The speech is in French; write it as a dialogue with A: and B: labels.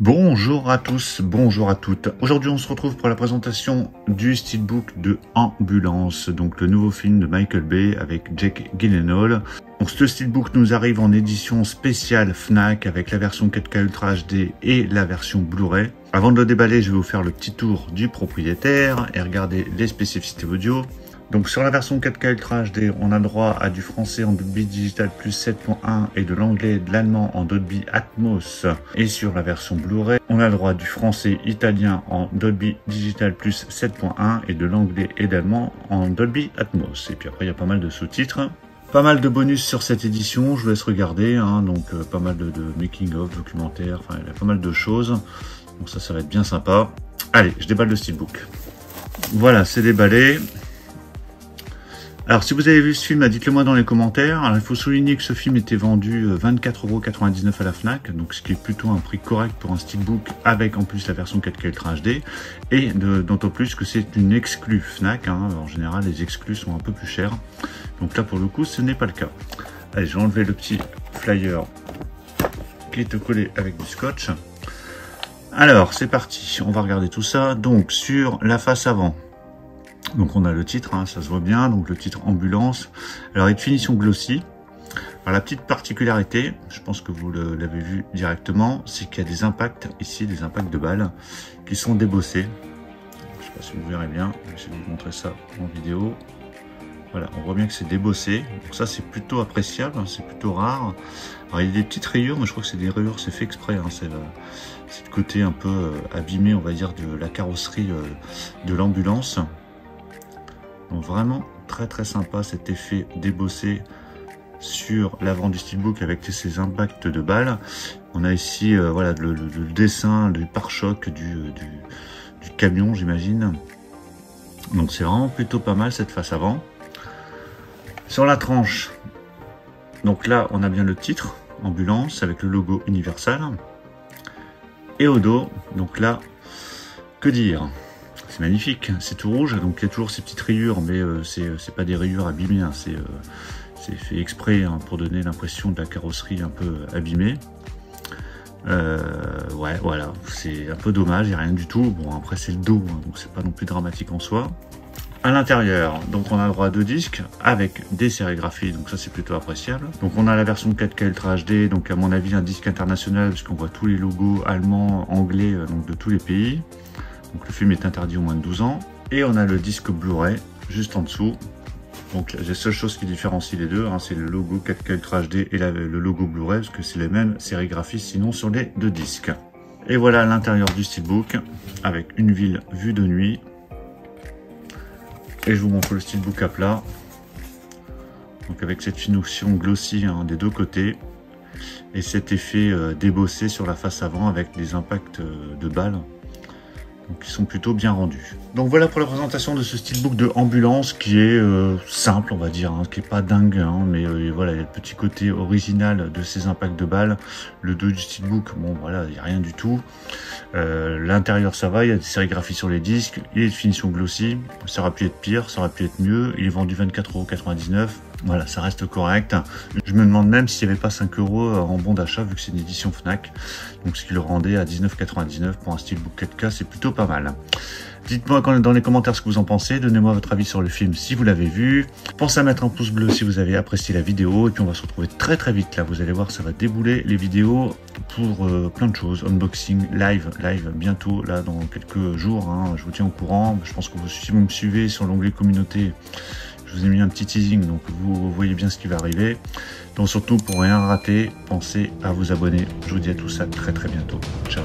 A: Bonjour à tous, bonjour à toutes. Aujourd'hui, on se retrouve pour la présentation du steelbook de Ambulance, donc le nouveau film de Michael Bay avec Jake Gyllenhaal. Donc ce steelbook nous arrive en édition spéciale Fnac avec la version 4K Ultra HD et la version Blu-ray. Avant de le déballer, je vais vous faire le petit tour du propriétaire et regarder les spécificités audio. Donc sur la version 4K Ultra HD, on a droit à du français en Dolby Digital Plus 7.1 et de l'anglais et de l'allemand en Dolby Atmos. Et sur la version Blu-ray, on a droit du français italien en Dolby Digital Plus 7.1 et de l'anglais et d'allemand en Dolby Atmos. Et puis après, il y a pas mal de sous-titres. Pas mal de bonus sur cette édition, je vous laisse regarder, donc pas mal de making-of, documentaires, enfin il y a pas mal de choses. Donc ça va être bien sympa. Allez, je déballe le steelbook. Voilà, c'est déballé. Alors, si vous avez vu ce film, dites-le moi dans les commentaires. Alors, il faut souligner que ce film était vendu 24,99 € à la Fnac, donc ce qui est plutôt un prix correct pour un steelbook avec en plus la version 4K Ultra HD, et d'autant plus que c'est une exclue Fnac. En général, les exclus sont un peu plus chers. Donc là, pour le coup, ce n'est pas le cas. Allez, je vais enlever le petit flyer qui est collé avec du scotch. Alors, c'est parti. On va regarder tout ça. Donc, sur la face avant. Donc on a le titre, ça se voit bien, donc le titre Ambulance. Alors il y a une finition glossy. Alors la petite particularité, je pense que vous l'avez vu directement, c'est qu'il y a des impacts ici, des impacts de balles qui sont débossés. Je ne sais pas si vous verrez bien, je vais essayer de vous montrer ça en vidéo. Voilà, on voit bien que c'est débossé. Donc ça c'est plutôt appréciable, c'est plutôt rare. Alors il y a des petites rayures, mais je crois que c'est des rayures, c'est fait exprès. C'est le côté un peu abîmé, on va dire, de la carrosserie de l'ambulance. Donc vraiment très sympa cet effet débossé sur l'avant du steelbook avec ces impacts de balles. On a ici voilà le dessin du pare-choc du camion, j'imagine. Donc c'est vraiment plutôt pas mal cette face avant. Sur la tranche, donc là on a bien le titre Ambulance avec le logo Universal. Et au dos, donc là, que dire? C'est magnifique, c'est tout rouge, donc il y a toujours ces petites rayures, mais c'est pas des rayures abîmées, c'est fait exprès pour donner l'impression de la carrosserie un peu abîmée. Ouais, voilà, c'est un peu dommage, il n'y a rien du tout. Bon, après c'est le dos, donc c'est pas non plus dramatique en soi. À l'intérieur, donc on a le droit à 2 disques avec des sérigraphies, donc ça c'est plutôt appréciable. Donc on a la version 4K Ultra HD, donc à mon avis un disque international, parce qu'on voit tous les logos allemands, anglais, donc de tous les pays. Donc le film est interdit aux moins de 12 ans. Et on a le disque Blu-ray juste en dessous. Donc la seule chose qui différencie les deux, c'est le logo 4K Ultra HD et le logo Blu-ray, parce que c'est les mêmes sérigraphies sinon sur les 2 disques. Et voilà l'intérieur du steelbook, avec une ville vue de nuit. Et je vous montre le steelbook à plat. Donc avec cette finition glossy des deux côtés. Et cet effet débossé sur la face avant avec des impacts de balles. Donc ils sont plutôt bien rendus. Donc voilà pour la présentation de ce steelbook de Ambulance qui est simple, on va dire, qui est pas dingue, mais voilà, il y a le petit côté original de ces impacts de balles. Le dos du steelbook, bon voilà, il n'y a rien du tout. L'intérieur ça va, il y a des sérigraphies sur les disques, il est de finition glossy, ça aurait pu être pire, ça aurait pu être mieux. Il est vendu 24,99 €. Voilà, ça reste correct. Je me demande même s'il n'y avait pas 5 € en bon d'achat vu que c'est une édition Fnac. Donc ce qui le rendait à 19,99 € pour un steelbook 4K, c'est plutôt pas mal. Dites-moi dans les commentaires ce que vous en pensez. Donnez-moi votre avis sur le film si vous l'avez vu. Pensez à mettre un pouce bleu si vous avez apprécié la vidéo. Et puis on va se retrouver très vite là. Vous allez voir, ça va débouler les vidéos pour plein de choses. Unboxing, live bientôt là dans quelques jours. Je vous tiens au courant. Je pense que si vous me suivez sur l'onglet communauté, je vous ai mis un petit teasing, donc vous voyez bien ce qui va arriver. Donc surtout, pour rien rater, pensez à vous abonner. Je vous dis à tout ça très bientôt. Ciao.